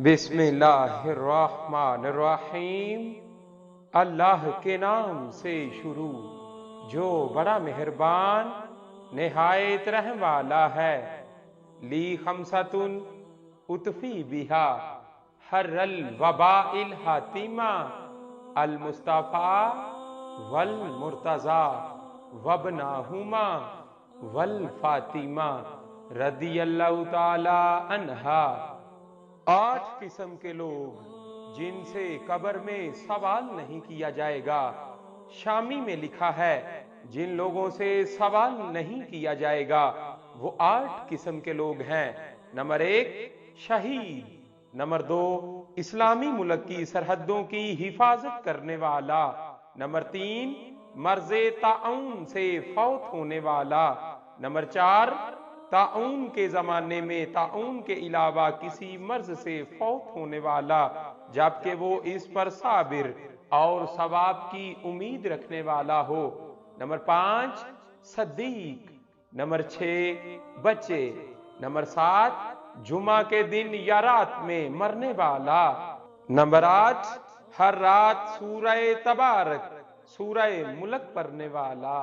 بسم اللہ الرحمن الرحیم۔ اللہ کے نام سے شروع جو بڑا مہربان نہایت رحم والا ہے۔ لی خمسۃ اطفی بہا حر الوباء الحاتمہ المصطفیٰ والمرتضیٰ وابناہما والفاطمہ رضی اللہ تعالی عنہا۔ 8 قسم کے لوگ جن سے قبر میں سوال نہیں کیا جائے گا۔ شامی میں لکھا ہے جن لوگوں سے سوال نہیں کیا جائے گا وہ 8 قسم کے لوگ ہیں۔ نمبر 1 شہید، نمبر 2 اسلامی ملک کی سرحدوں کی حفاظت کرنے والا، نمبر 3 مرض طاعون سے فوت ہونے والا، نمبر 4 طاعون کے زمانے میں طاعون کے علاوہ کسی مرض سے فوت ہونے والا جبکہ وہ اس پر صابر اور ثواب کی امید رکھنے والا ہو، نمبر 5 صدیق، نمبر 6 بچے، نمبر 7 جمعہ کے دن یا رات میں مرنے والا، نمبر 8 ہر رات سورہ تبارک سورہ ملک پڑھنے والا۔